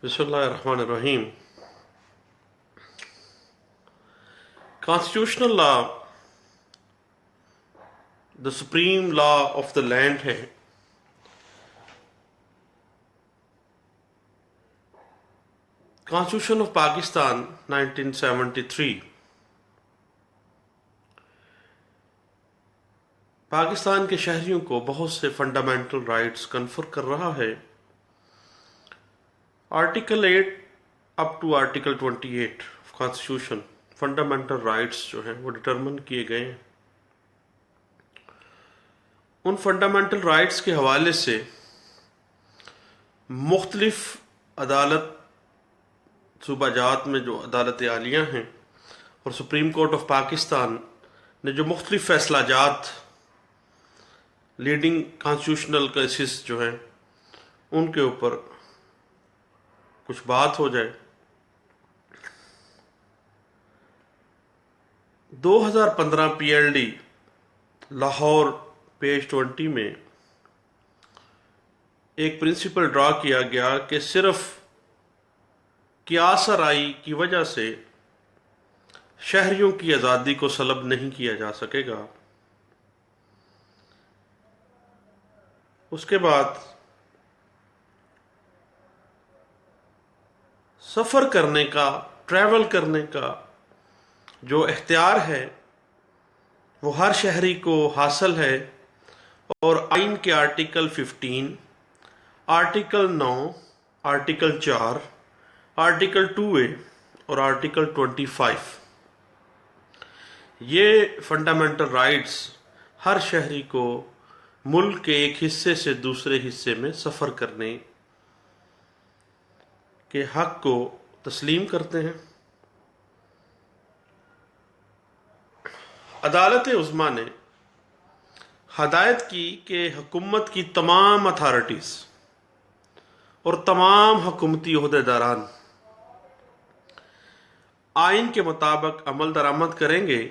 Bismillahirrahmanirrahim. Constitutional law, the supreme law of the land ہے. Constitution of Pakistan 1973 Pakistan کے شہریوں کو بہت سے فنڈامنٹل رائٹس کنفر کر رہا ہے. Article 8 up to article 28 constitution fundamental rights جو ہیں وہ ڈٹرمن کیے گئے ہیں. ان فنڈامنٹل رائٹس کے حوالے سے مختلف عدالت صوبہ جات میں جو عدالت عالیہ ہیں اور سپریم کورٹ آف پاکستان نے جو مختلف فیصلہ جات لیڈنگ کانسٹیٹیوشنل کیسز جو ہیں ان کے اوپر کچھ بات ہو جائے. 2015 P L D Lahore page 20 میں ایک پرنسپل ڈرا کیا گیا کہ صرف قیاس آرائی کی وجہ سے شہریوں کی آزادی کو سلب نہیں کیا جا سکے گا. اس کے بعد سفر کرنے کا، ٹریول کرنے کا جو اختیار ہے وہ ہر شہری کو حاصل ہے، اور آئین کے article 15، article 9، article 4، article 2A اور آرٹیکل 25 یہ فنڈامنٹل رائٹس ہر شہری کو ملک کے ایک حصے سے دوسرے حصے میں سفر کرنے کے حق کو تسلیم کرتے ہیں. عدالت عظمیٰ نے ہدایت کی کہ حکومت کی تمام اتھارٹیز اور تمام حکومتی عہدیداران آئین کے مطابق عمل درآمد کریں گے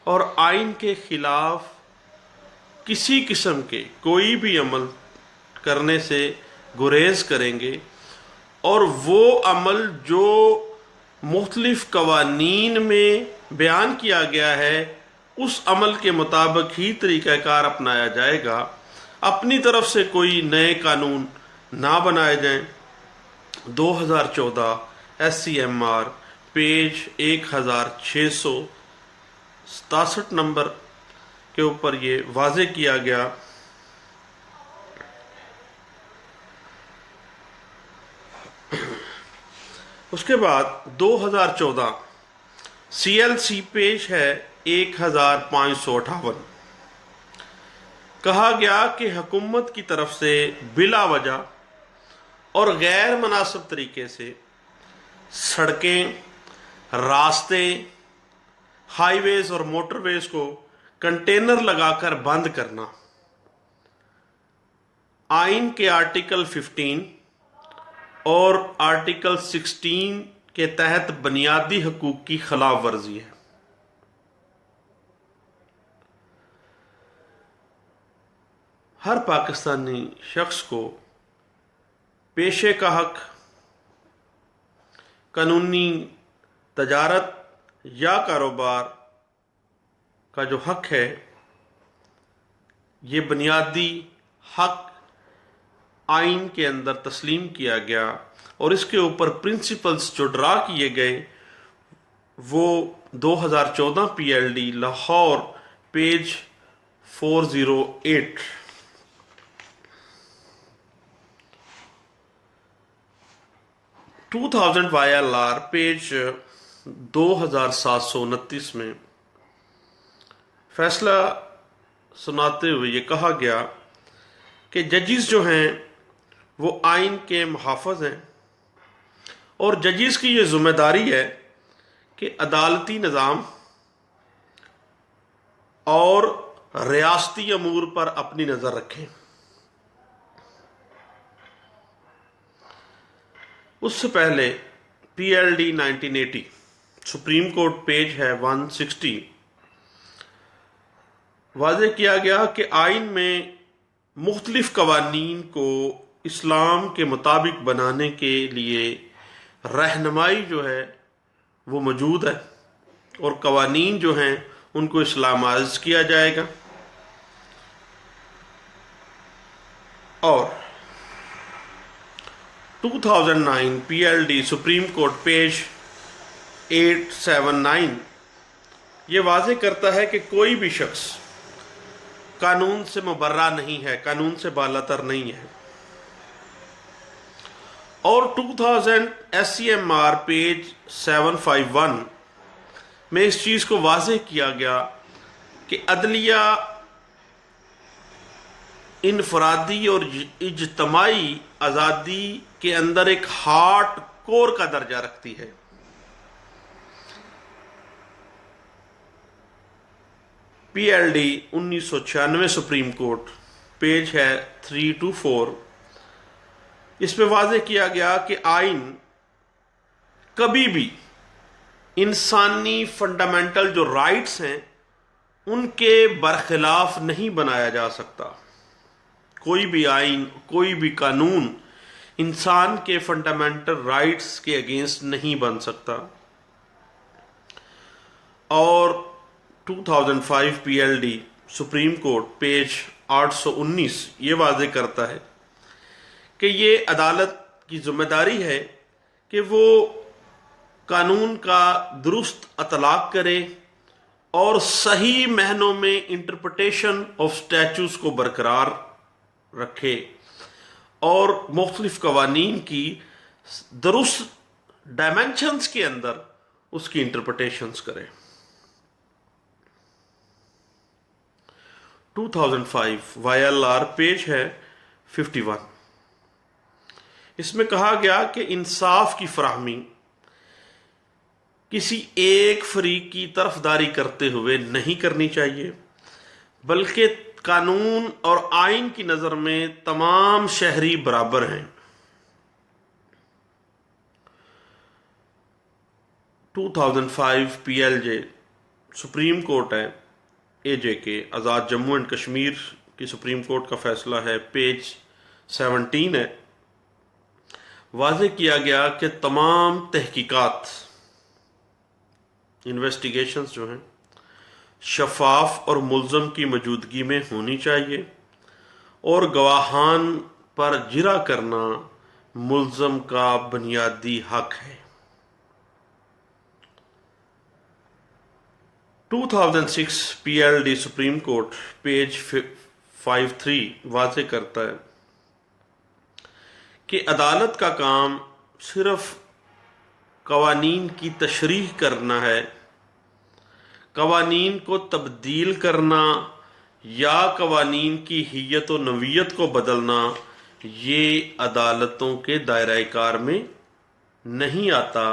اور آئین کے خلاف کسی قسم کے کوئی بھی عمل کرنے سے گریز کریں گے، اور وہ عمل جو مختلف قوانین میں بیان کیا گیا ہے اس عمل کے مطابق ہی طریقہ کار اپنایا جائے گا. اپنی طرف سے کوئی نئے قانون نہ بنائے جائیں. 2014 SCMR پیج 1667 نمبر کے اوپر یہ واضح کیا گیا. اس کے بعد 2014 CLC پیج ہے 1558 کہا گیا کہ حکومت کی طرف سے بلا وجہ اور غیر مناسب طریقے سے سڑکیں، راستے، ہائی ویز اور موٹر ویز کو کنٹینر لگا کر بند کرنا آئین کے آرٹیکل 15 اور آرٹیکل 16 کے تحت بنیادی حقوق کی خلاف ورزی ہے. ہر پاکستانی شخص کو پیشے کا حق، قانونی تجارت یا کاروبار کا جو حق ہے، یہ بنیادی حق آئین کے اندر تسلیم کیا گیا، اور اس کے اوپر پرنسپلز جو ڈرا کیے گئے وہ 2014 PLD Lahore page 408 2000 YLR page 2729 میں فیصلہ سناتے ہوئے یہ کہا گیا کہ ججز جو ہیں وہ آئین کے محافظ ہیں، اور ججز کی یہ ذمہ داری ہے کہ عدالتی نظام اور ریاستی امور پر اپنی نظر رکھیں. اس سے پہلے PLD 1980 سپریم کورٹ پیج ہے 160 واضح کیا گیا کہ آئین میں مختلف قوانین کو اسلام کے مطابق بنانے کے لیے رہنمائی جو ہے وہ موجود ہے، اور قوانین جو ہیں ان کو اسلامائز کیا جائے گا۔ اور 2009 P L D supreme court page 879 یہ واضح کرتا ہے کہ کوئی بھی شخص قانون سے مبرہ نہیں ہے، قانون سے بالاتر نہیں ہے۔ اور 2000 S C M R page 751 میں اس چیز کو واضح کیا گیا کہ عدلیہ انفرادی اور اجتماعی آزادی کے اندر ایک ہارڈ کور کا درجہ رکھتی ہے۔ P L D 1996 supreme court page ہے 324، اس میں واضح کیا گیا کہ آئین کبھی بھی انسانی فنڈامنٹل جو رائٹس ہیں ان کے برخلاف نہیں بنایا جا سکتا۔ کوئی بھی آئین، کوئی بھی قانون انسان کے فنڈامنٹل رائٹس کے اگینسٹ نہیں بن سکتا۔ اور 2005 P L D supreme court page 819 یہ واضح کرتا ہے کہ یہ عدالت کی ذمہ داری ہے کہ وہ قانون کا درست اطلاق کرے اور صحیح معنوں میں انٹرپریٹیشن آف اسٹیچوز کو برقرار رکھے اور مختلف قوانین کی درست ڈائمینشنز کے اندر اس کی انٹرپریٹیشنز کرے۔ 2005 وائی ایل آر پیج ہے 51، اس میں کہا گیا کہ انصاف کی فراہمی کسی ایک فریق کی طرفداری کرتے ہوئے نہیں کرنی چاہیے، بلکہ قانون اور آئین کی نظر میں تمام شہری برابر ہیں۔ 2005 پی ایل جے سپریم کورٹ ہے اے جے کے آزاد جموں اینڈ کشمیر کی سپریم کورٹ کا فیصلہ ہے پیج 17 ہے، واضح کیا گیا کہ تمام تحقیقات انویسٹیگیشنز جو ہیں شفاف اور ملزم کی موجودگی میں ہونی چاہیے، اور گواہان پر جرا کرنا ملزم کا بنیادی حق ہے۔ 2006 P L D supreme court page 53 واضح کرتا ہے کہ عدالت کا کام صرف قوانین کی تشریح کرنا ہے، قوانین کو تبدیل کرنا یا قوانین کی حیت و نوعیت کو بدلنا یہ عدالتوں کے دائرہ کار میں نہیں آتا۔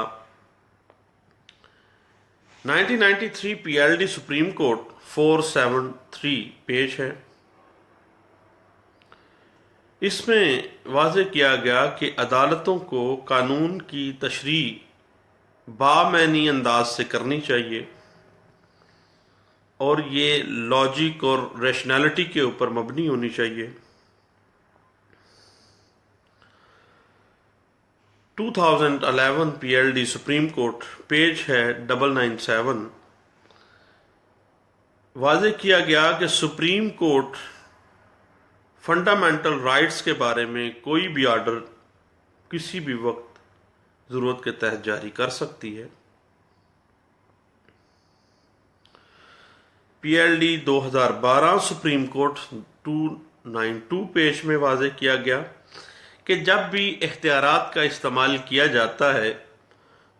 1993 P L D supreme court 473 page ہے، اس میں واضح کیا گیا کہ عدالتوں کو قانون کی تشریح بامعنی انداز سے کرنی چاہیے، اور یہ لاجک اور ریشنالٹی کے اوپر مبنی ہونی چاہیے۔ 2011 P L D supreme court page ہے 997، واضح کیا گیا کہ سپریم کورٹ فنڈامنٹل رائٹس کے بارے میں کوئی بھی آرڈر کسی بھی وقت ضرورت کے تحت جاری کر سکتی ہے۔ P L D 2012 supreme court 292 page میں واضح کیا گیا کہ جب بھی اختیارات کا استعمال کیا جاتا ہے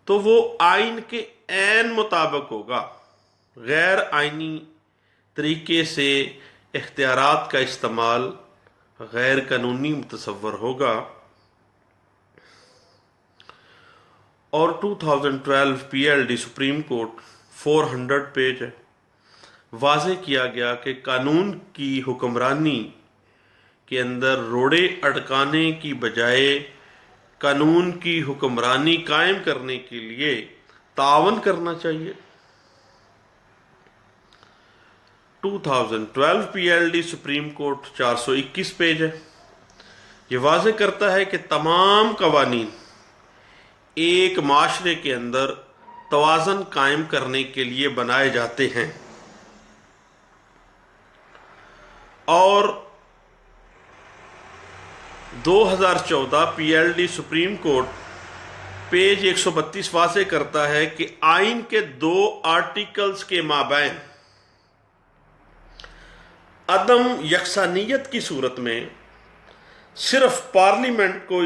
تو وہ آئین کے عین مطابق ہوگا، غیر آئینی طریقے سے اختیارات کا استعمال غیر قانونی متصور ہوگا۔ اور 2012 P L D supreme court 400 page ہے، واضح کیا گیا کہ قانون کی حکمرانی کے اندر روڑے اٹکانے کی بجائے قانون کی حکمرانی قائم کرنے کے لیے تعاون کرنا چاہیے۔ 2012 P L D supreme court 421 page ہے، یہ واضح کرتا ہے کہ تمام قوانین ایک معاشرے کے اندر توازن قائم کرنے کے لیے بنائے جاتے ہیں، اور 2014 P L D supreme court page 132 واضح کرتا ہے کہ آئین کے 2 آرٹیکلز کے مابین عدم یکسانیت کی صورت میں صرف پارلیمنٹ کو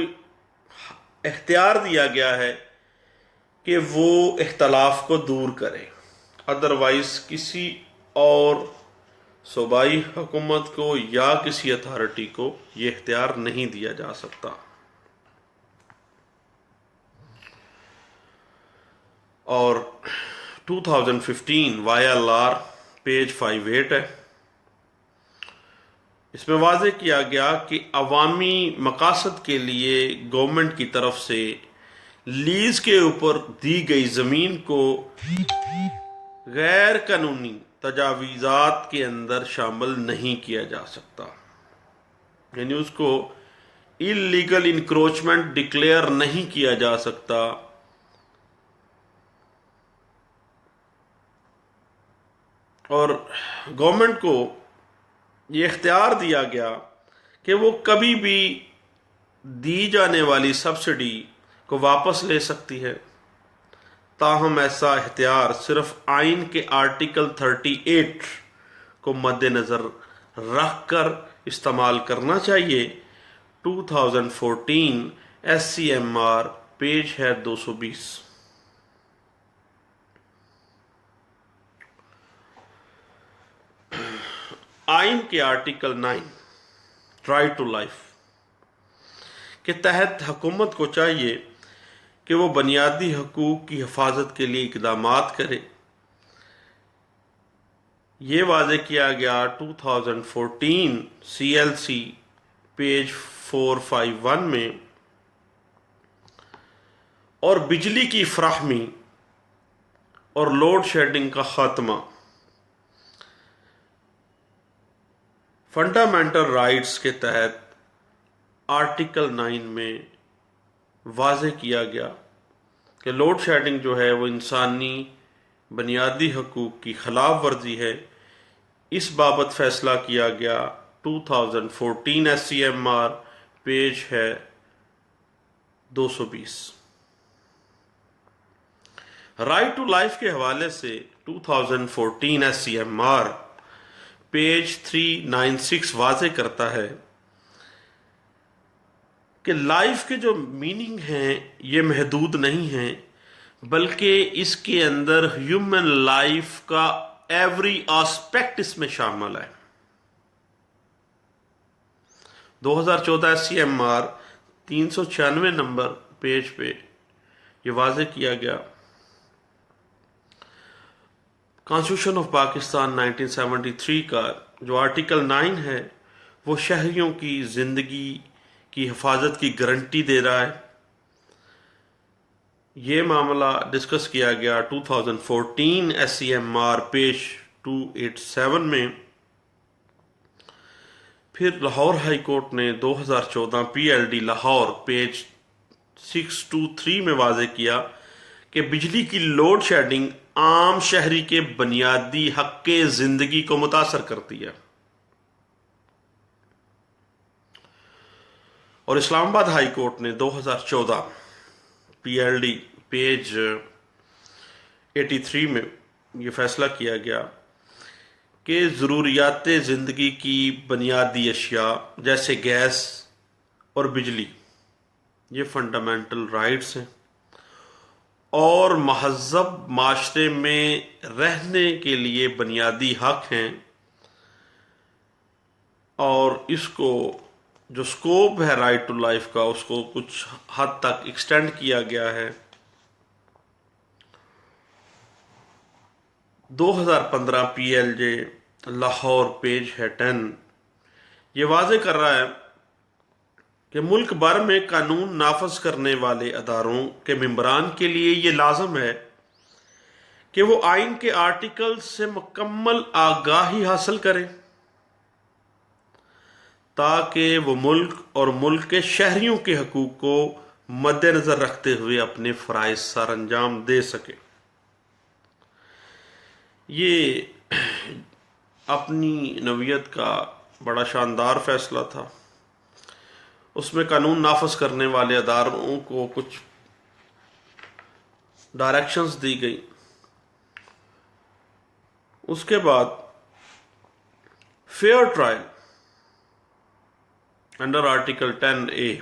اختیار دیا گیا ہے کہ وہ اختلاف کو دور کرے، ادروائز کسی اور صوبائی حکومت کو یا کسی اتھارٹی کو یہ اختیار نہیں دیا جا سکتا۔ اور 2015 YLR پیج 58 ہے، اس میں واضح کیا گیا کہ عوامی مقاصد کے لیے گورنمنٹ کی طرف سے لیز کے اوپر دی گئی زمین کو غیر قانونی تجاویزات کے اندر شامل نہیں کیا جا سکتا، یعنی اس کو اللیگل انکروچمنٹ ڈکلیئر نہیں کیا جا سکتا۔ اور گورنمنٹ کو یہ اختیار دیا گیا کہ وہ کبھی بھی دی جانے والی سبسڈی کو واپس لے سکتی ہے، تاہم ایسا اختیار صرف آئین کے آرٹیکل 38 کو مد نظر رکھ کر استعمال کرنا چاہیے۔ 2014 SCMR پیج ہے 220۔ آئین کے آرٹیکل 9 رائٹ ٹو لائف کے تحت حکومت کو چاہیے کہ وہ بنیادی حقوق کی حفاظت کے لیے اقدامات کرے۔ یہ واضح کیا گیا 2014 CLC پیج 451 میں۔ اور بجلی کی فراہمی اور لوڈ شیڈنگ کا خاتمہ فنڈامنٹل رائٹس کے تحت آرٹیکل 9 میں واضح کیا گیا کہ لوڈ شیڈنگ جو ہے وہ انسانی بنیادی حقوق کی خلاف ورزی ہے۔ اس بابت فیصلہ کیا گیا 2014 SCMR پیج ہے 220۔ رائٹ ٹو لائف کے حوالے سے 2014 SCMR پیج 396 واضح کرتا ہے کہ لائف کے جو میننگ ہیں یہ محدود نہیں ہیں، بلکہ اس کے اندر ہیومن لائف کا ایوری آسپیکٹ اس میں شامل ہے۔ 2014 SCMR 396 نمبر پیج پہ یہ واضح کیا گیا۔ کانسٹیٹیوشن آف پاکستان 1973 کا جو آرٹیکل 9 ہے وہ شہریوں کی زندگی کی حفاظت کی گارنٹی دے رہا ہے۔ یہ معاملہ ڈسکس کیا گیا 2014 SCMR پیج 287 میں۔ پھر لاہور ہائی کورٹ نے 2014 PLD لاہور پیج 623 میں واضح کیا کہ بجلی کی لوڈ شیڈنگ عام شہری کے بنیادی حق زندگی کو متاثر کرتی ہے۔ اور اسلام آباد ہائی کورٹ نے 2014 PLD پیج 83 میں یہ فیصلہ کیا گیا کہ ضروریات زندگی کی بنیادی اشیاء جیسے گیس اور بجلی یہ فنڈامنٹل رائٹس ہیں اور مہذب معاشرے میں رہنے کے لیے بنیادی حق ہیں، اور اس کو جو سکوپ ہے رائٹ ٹو لائف کا اس کو کچھ حد تک ایکسٹینڈ کیا گیا ہے۔ 2015 PLJ لاہور پیج ہے 10 یہ واضح کر رہا ہے کہ ملک بھر میں قانون نافذ کرنے والے اداروں کے ممبران کے لیے یہ لازم ہے کہ وہ آئین کے آرٹیکل سے مکمل آگاہی حاصل کریں تاکہ وہ ملک اور ملک کے شہریوں کے حقوق کو مد نظر رکھتے ہوئے اپنے فرائض سر انجام دے سکے۔ یہ اپنی نوعیت کا بڑا شاندار فیصلہ تھا۔ اس میں قانون نافذ کرنے والے اداروں کو کچھ ڈائریکشنز دی گئی۔ اس کے بعد fair trial under article 10A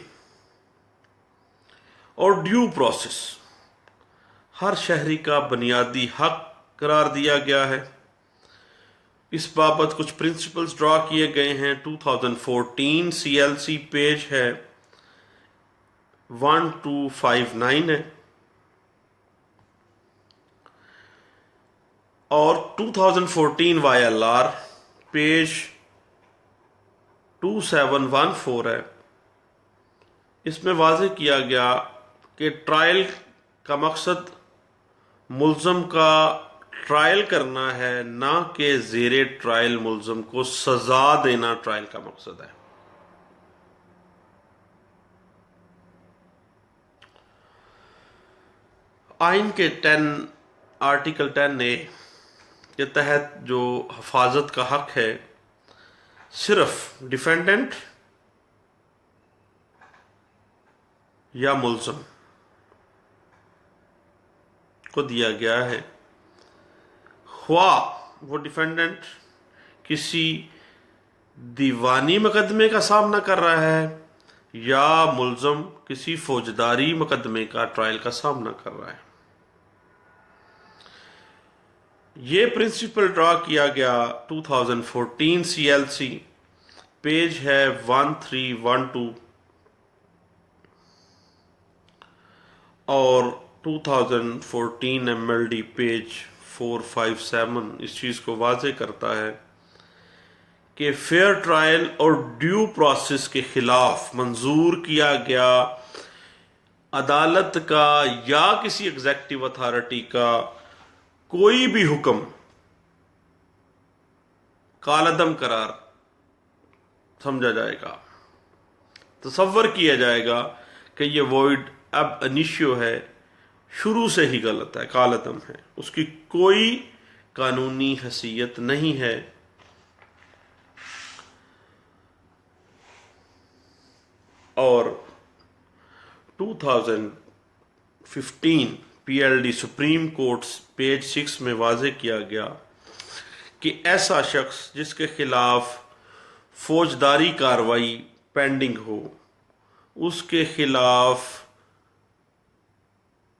اور ڈیو پروسیس ہر شہری کا بنیادی حق قرار دیا گیا ہے۔ اس بابت کچھ پرنسپلز ڈرا کیے گئے ہیں۔ 2014 CLC پیج ہے 1259 ہے، اور 2014 YLR پیج 2714 ہے۔ اس میں واضح کیا گیا کہ ٹرائل کا مقصد ملزم کا ٹرائل کرنا ہے، نہ کہ زیر ٹرائل ملزم کو سزا دینا ٹرائل کا مقصد ہے۔ آئین کے آرٹیکل 10A کے تحت جو حفاظت کا حق ہے صرف ڈیفینڈنٹ یا ملزم کو دیا گیا ہے، خواہ وہ ڈیفینڈنٹ کسی دیوانی مقدمے کا سامنا کر رہا ہے یا ملزم کسی فوجداری مقدمے کا ٹرائل کا سامنا کر رہا ہے۔ یہ پرنسپل ڈرا کیا گیا 2014 CLC پیج ہے 1312 اور 2014 MLD پیج 457 اس چیز کو واضح کرتا ہے کہ فیئر ٹرائل اور ڈیو پروسیس کے خلاف منظور کیا گیا عدالت کا یا کسی ایگزیکٹو اتھارٹی کا کوئی بھی حکم کالعدم قرار سمجھا جائے گا، تصور کیا جائے گا کہ یہ وائڈ اب انیشیو ہے، شروع سے ہی غلط ہے، کالعدم ہے، اس کی کوئی قانونی حیثیت نہیں ہے۔ اور 2015 PLD سپریم کورٹ پیج 6 میں واضح کیا گیا کہ ایسا شخص جس کے خلاف فوجداری کارروائی پینڈنگ ہو، اس کے خلاف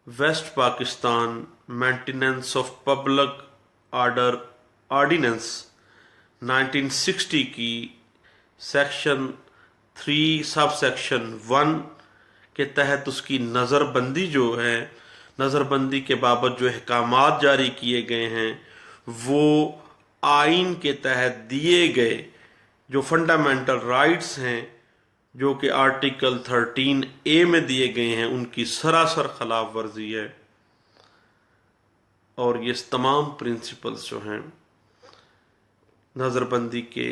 West Pakistan maintenance of public order ordinance 1960 کی سیکشن 3 سب سیکشن 1 کے تحت اس کی نظر بندی جو ہے، نظر بندی کے بابت جو احکامات جاری کیے گئے ہیں وہ آئین کے تحت دیے گئے جو فنڈامنٹل رائٹس ہیں جو کہ آرٹیکل 13A میں دیے گئے ہیں، ان کی سراسر خلاف ورزی ہے۔ اور یہ تمام پرنسپلز جو ہیں نظر بندی کے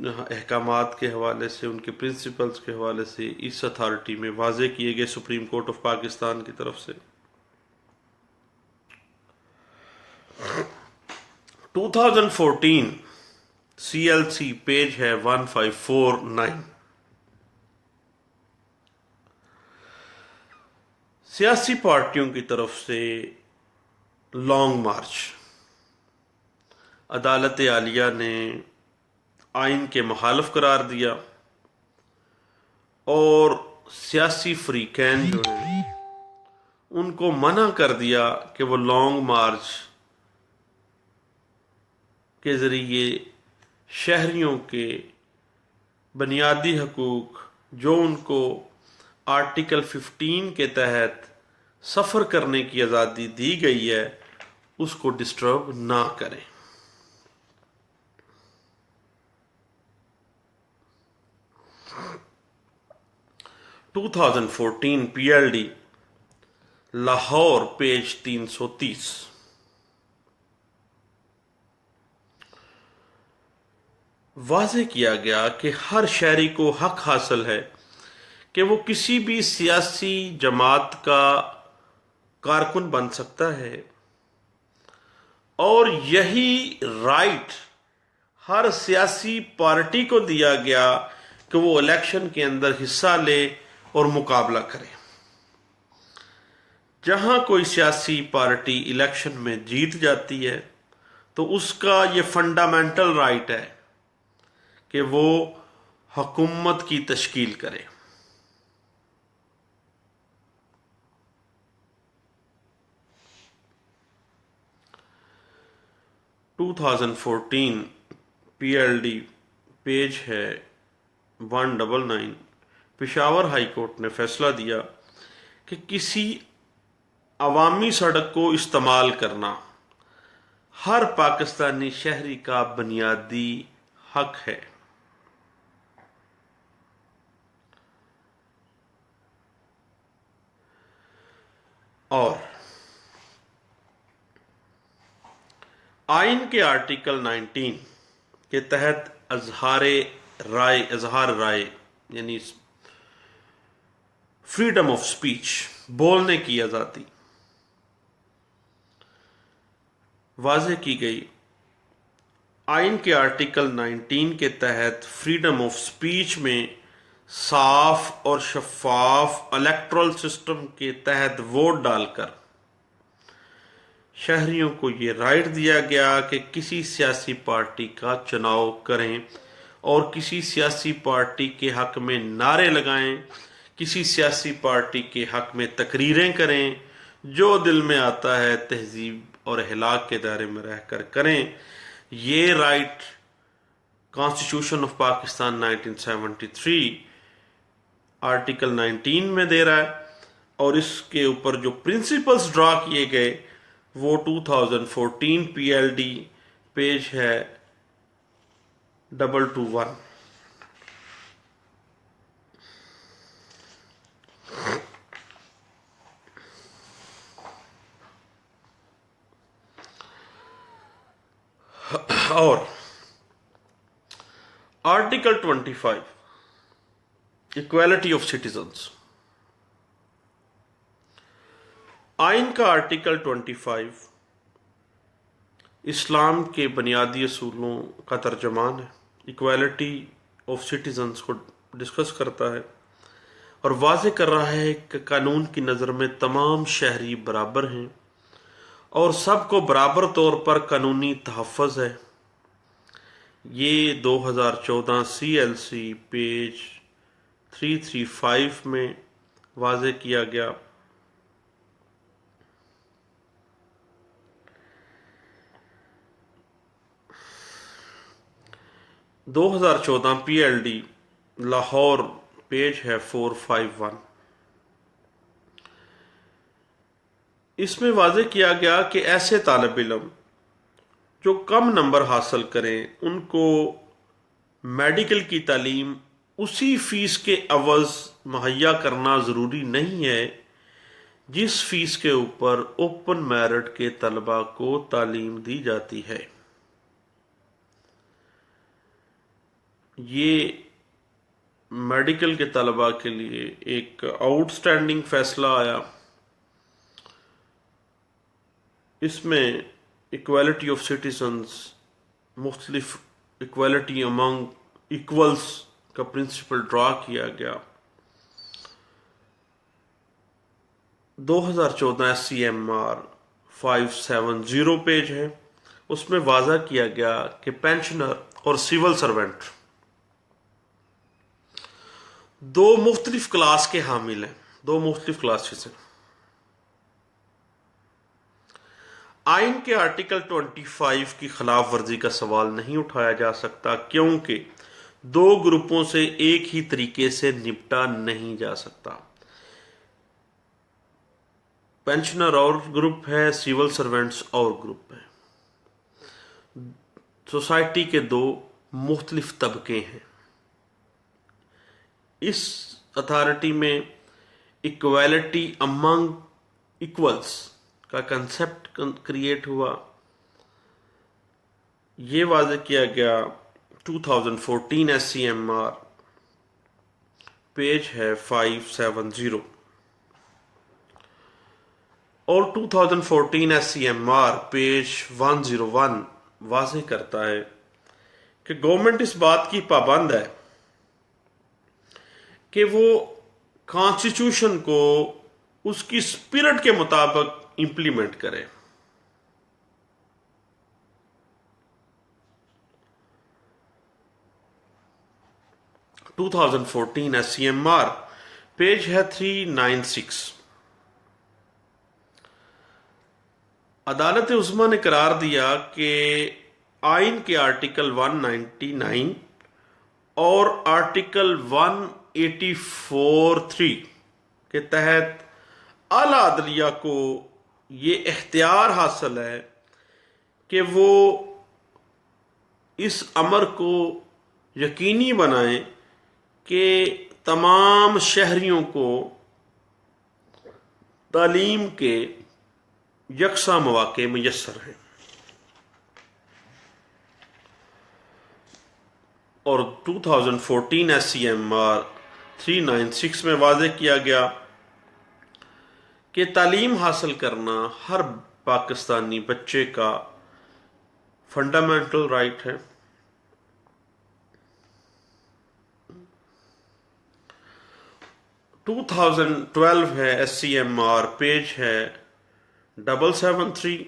احکامات کے حوالے سے، ان کے پرنسپلز کے حوالے سے اس اتھارٹی میں واضح کیے گئے سپریم کورٹ آف پاکستان کی طرف سے۔ 2014 CLC پیج ہے 1549۔ سیاسی پارٹیوں کی طرف سے لانگ مارچ، عدالت عالیہ نے آئین کے مخالف قرار دیا اور سیاسی فریقین جو ہیں ان کو منع کر دیا کہ وہ لانگ مارچ کے ذریعے شہریوں کے بنیادی حقوق جو ان کو آرٹیکل 15 کے تحت سفر کرنے کی آزادی دی گئی ہے اس کو ڈسٹرب نہ کریں۔ To 2014 PLD Lahore page 330۔ واضح کیا گیا کہ ہر شہری کو حق حاصل ہے کہ وہ کسی بھی سیاسی جماعت کا کارکن بن سکتا ہے، اور یہی رائٹ ہر سیاسی پارٹی کو دیا گیا کہ وہ الیکشن کے اندر حصہ لے اور مقابلہ کرے۔ جہاں کوئی سیاسی پارٹی الیکشن میں جیت جاتی ہے تو اس کا یہ فنڈامنٹل رائٹ ہے کہ وہ حکومت کی تشکیل کرے۔ 2014 پی ایل ڈی پیج ہے 199، پشاور ہائی کورٹ نے فیصلہ دیا کہ کسی عوامی سڑک کو استعمال کرنا ہر پاکستانی شہری کا بنیادی حق ہے۔ اور آئین کے آرٹیکل 19 کے تحت اظہار رائے یعنی فریڈم آف سپیچ، بولنے کی آزادی واضح کی گئی۔ آئین کے آرٹیکل 19 کے تحت فریڈم آف سپیچ میں صاف اور شفاف الیکٹرل سسٹم کے تحت ووٹ ڈال کر شہریوں کو یہ رائٹ دیا گیا کہ کسی سیاسی پارٹی کا چناؤ کریں اور کسی سیاسی پارٹی کے حق میں نعرے لگائیں، کسی سیاسی پارٹی کے حق میں تقریریں کریں، جو دل میں آتا ہے تہذیب اور اخلاق کے دائرے میں رہ کر کریں۔ یہ right constitution of Pakistan 1973 article 19 میں دے رہا ہے، اور اس کے اوپر جو پرنسپلز ڈرا کیے گئے وہ 2014 پی ایل ڈی پیج ہے 221۔ اور آرٹیکل 25 ایکویلٹی آف سٹیزنز، آئین کا آرٹیکل 25 اسلام کے بنیادی اصولوں کا ترجمان ہے، ایکویلٹی آف سٹیزنز کو ڈسکس کرتا ہے اور واضح کر رہا ہے کہ قانون کی نظر میں تمام شہری برابر ہیں اور سب کو برابر طور پر قانونی تحفظ ہے۔ یہ 2014 سی ایل سی پیج 335 میں واضح کیا گیا۔ دو ہزار 14 P L D Lahore page ہے 451۔ اس میں واضح کیا گیا کہ ایسے طالب علم جو کم نمبر حاصل کریں ان کو میڈیکل کی تعلیم اسی فیس کے عوض مہیا کرنا ضروری نہیں ہے جس فیس کے اوپر اوپن میرٹ کے طلباء کو تعلیم دی جاتی ہے۔ یہ میڈیکل کے طلباء کے لیے ایک آؤٹ سٹینڈنگ فیصلہ آیا۔ اس میں ایکویلٹی آف سٹیزنز، مختلف ایکویلٹی امنگ ایکولز کا پرنسپل ڈرا کیا گیا۔ 2014 S C M R 570 page ہے، اس میں واضح کیا گیا کہ پینشنر اور سول سرونٹ دو مختلف کلاس کے حامل ہیں، دو مختلف کلاسز ہیں۔ آئین کے آرٹیکل 25 کی خلاف ورزی کا سوال نہیں اٹھایا جا سکتا کیونکہ دو گروپوں سے ایک ہی طریقے سے نپٹا نہیں جا سکتا۔ پینشنر اور گروپ ہے، سول سرونٹس اور گروپ ہے۔ سوسائٹی کے دو مختلف طبقے ہیں۔ اس اتھارٹی میں ایکویلٹی امنگ ایکولز کا کنسپٹ کریٹ ہوا۔ یہ واضح کیا گیا 2014 SCMR پیج ہے 570 اور 2014 SCMR پیج 101 واضح کرتا ہے کہ گورنمنٹ اس بات کی پابند ہے کہ وہ کانسٹیٹیوشن کو اس کی اسپرٹ کے مطابق امپلیمنٹ کرے. ٹو 2014 SCMR پیج ہے 396. عدالت عظمیٰ نے قرار دیا کہ آئین کے آرٹیکل 199 اور آرٹیکل 184(3) کے تحت اعلیٰ عدلیہ کو یہ اختیار حاصل ہے کہ وہ اس امر کو یقینی بنائیں کہ تمام شہریوں کو تعلیم کے یکساں مواقع میسر ہیں. اور 2014 SCMR 396 میں واضح کیا گیا کہ تعلیم حاصل کرنا ہر پاکستانی بچے کا فنڈامنٹل رائٹ ہے. ٹو 2012 ہے SCMR پیج ہے 773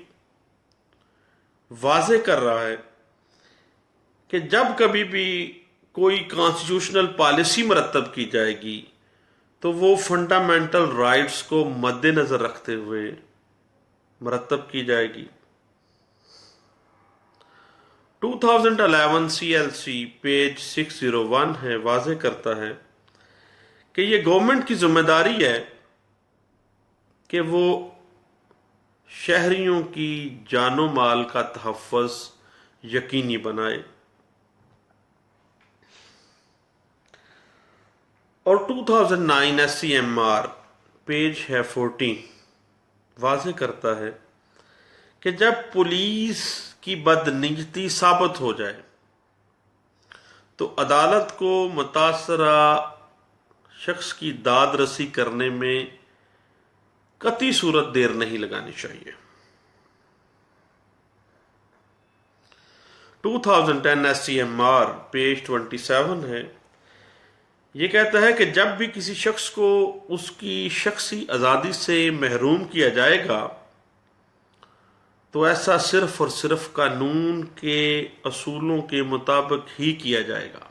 واضح کر رہا ہے کہ جب کبھی بھی کوئی کانسٹیٹیوشنل پالیسی مرتب کی جائے گی تو وہ فنڈامنٹل رائٹس کو مد نظر رکھتے ہوئے مرتب کی جائے گی. 2011 CLC پیج 601 ہے واضح کرتا ہے کہ یہ گورنمنٹ کی ذمہ داری ہے کہ وہ شہریوں کی جان و مال کا تحفظ یقینی بنائے. اور 2009 SCMR پیج ہے 14 واضح کرتا ہے کہ جب پولیس کی بدنیتی ثابت ہو جائے تو عدالت کو متاثرہ شخص کی داد رسی کرنے میں قطعی صورت دیر نہیں لگانی چاہیے. 2010 SCMR پیج 27 ہے. یہ کہتا ہے کہ جب بھی کسی شخص کو اس کی شخصی آزادی سے محروم کیا جائے گا تو ایسا صرف اور صرف قانون کے اصولوں کے مطابق ہی کیا جائے گا.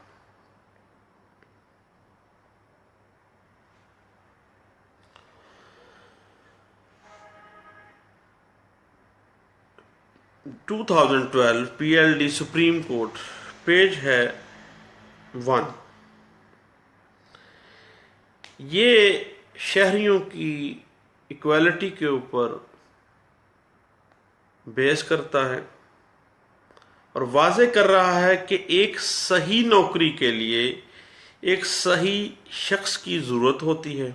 ٹو 2012 PLD سپریم کورٹ پیج ہے 1. یہ شہریوں کی ایکویلٹی کے اوپر بیس کرتا ہے اور واضح کر رہا ہے کہ ایک صحیح نوکری کے لیے ایک صحیح شخص کی ضرورت ہوتی ہے.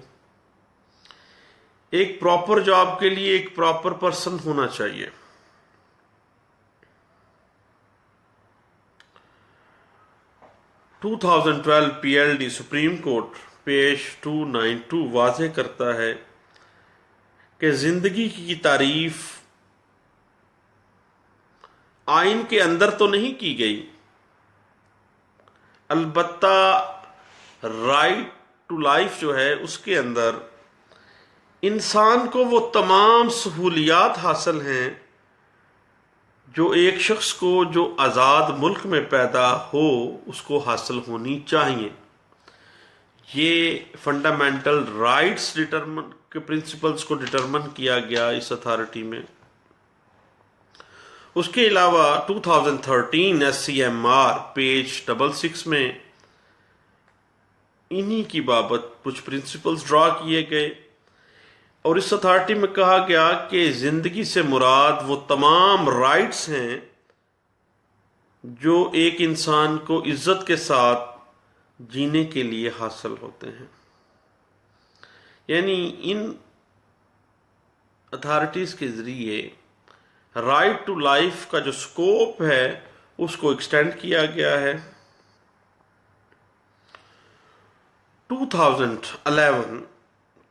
ایک پراپر جاب کے لیے ایک پراپر پرسن ہونا چاہیے. To 2012 PLD supreme court page 292 واضح کرتا ہے کہ زندگی کی تعریف آئین کے اندر تو نہیں کی گئی، البتہ رائٹ ٹو لائف جو ہے اس کے اندر انسان کو وہ تمام سہولیات حاصل ہیں جو ایک شخص کو جو آزاد ملک میں پیدا ہو اس کو حاصل ہونی چاہیے. یہ فنڈامنٹل رائٹس کے پرنسپلز کو ڈٹرمن کیا گیا اس اتھارٹی میں. اس کے علاوہ 2013 SCMR پیج 66 میں انہی کی بابت کچھ پرنسپلز ڈرا کیے گئے اور اس اتھارٹی میں کہا گیا کہ زندگی سے مراد وہ تمام رائٹس ہیں جو ایک انسان کو عزت کے ساتھ جینے کے لیے حاصل ہوتے ہیں. یعنی ان اتھارٹیز کے ذریعے رائٹ ٹو لائف کا جو سکوپ ہے اس کو ایکسٹینڈ کیا گیا ہے. 2011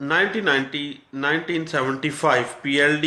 1975 PLD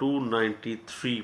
293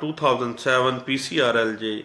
2007 PCRLJ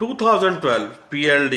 2012 PLD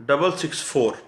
664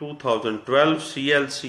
2012 CLC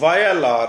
YLR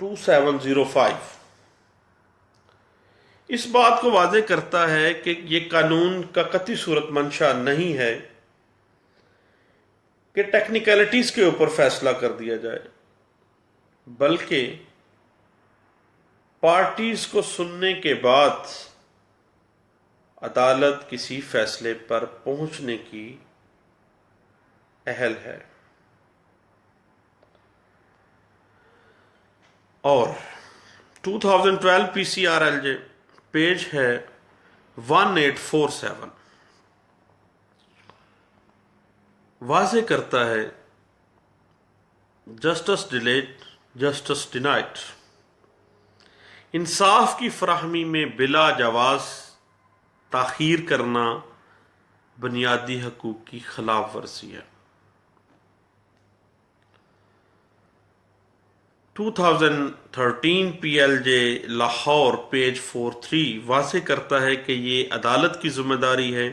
2705 اس بات کو واضح کرتا ہے کہ یہ قانون کا قطعی صورت منشا نہیں ہے کہ ٹیکنیکلٹیز کے اوپر فیصلہ کر دیا جائے، بلکہ پارٹیز کو سننے کے بعد عدالت کسی فیصلے پر پہنچنے کی اہل ہے۔ اور 2012 P C R L J page ہے 1847 واضح کرتا ہے جسٹس ڈیلیڈ جسٹس ڈینائڈ، انصاف کی فراہمی میں بلا جواز تاخیر کرنا بنیادی حقوق کی خلاف ورزی ہے۔ 2013 پی ایل جے لاہور پیج 43 واضح کرتا ہے کہ یہ عدالت کی ذمہ داری ہے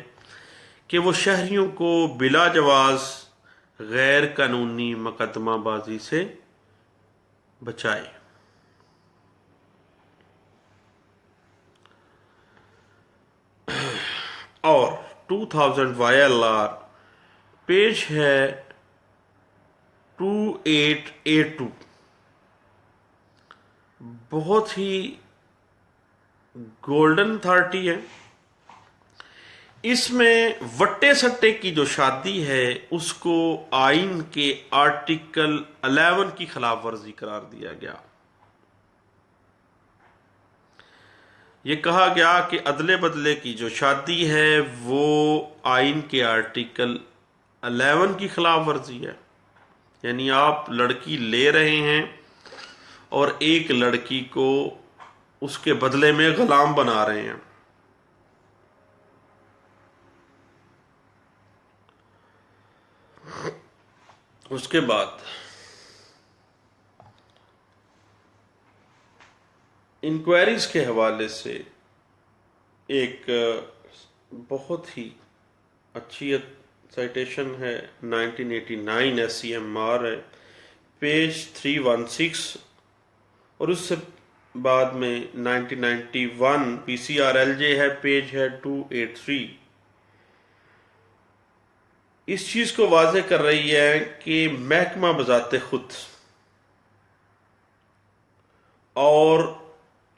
کہ وہ شہریوں کو بلا جواز غیر قانونی مقدمہ بازی سے بچائے۔ اور 2000 وائی ایل آر پیج ہے 2882 بہت ہی گولڈن اتھارٹی ہے۔ اس میں وٹے سٹے کی جو شادی ہے اس کو آئین کے آرٹیکل 11 کی خلاف ورزی قرار دیا گیا۔ یہ کہا گیا کہ ادلے بدلے کی جو شادی ہے وہ آئین کے آرٹیکل 11 کی خلاف ورزی ہے، یعنی آپ لڑکی لے رہے ہیں اور ایک لڑکی کو اس کے بدلے میں غلام بنا رہے ہیں۔ اس کے بعد انکوائریز کے حوالے سے ایک بہت ہی اچھی سائٹیشن ہے 1989 ایس سی ایم آر ہے پیج 316، اور اس سے بعد میں 1991 پی سی آر ایل جے ہے پیج ہے 283۔ اس چیز کو واضح کر رہی ہے کہ محکمہ بذات خود اور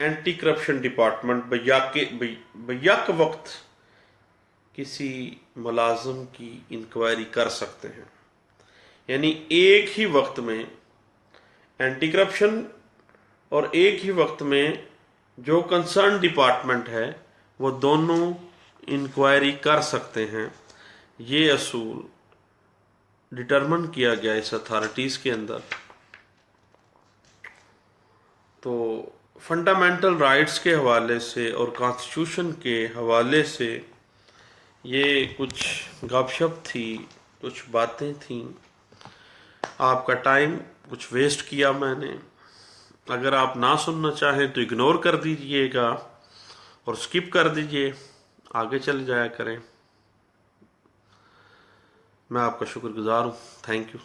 اینٹی کرپشن ڈپارٹمنٹ بیک وقت کسی ملازم کی انکوائری کر سکتے ہیں، یعنی ایک ہی وقت میں اینٹی کرپشن اور ایک ہی وقت میں جو کنسرن ڈپارٹمنٹ ہے وہ دونوں انکوائری کر سکتے ہیں۔ یہ اصول ڈٹرمن کیا گیا اس اتھارٹیز کے اندر۔ تو فنڈامنٹل رائٹس کے حوالے سے اور کانسٹیٹیوشن کے حوالے سے یہ کچھ گپ شپ تھی، کچھ باتیں تھیں۔ آپ کا ٹائم کچھ ویسٹ کیا میں نے، اگر آپ نہ سننا چاہیں تو اگنور کر دیجئے گا اور سکپ کر دیجئے، آگے چل جایا کریں۔ میں آپ کا شکر گزار ہوں۔ Thank you.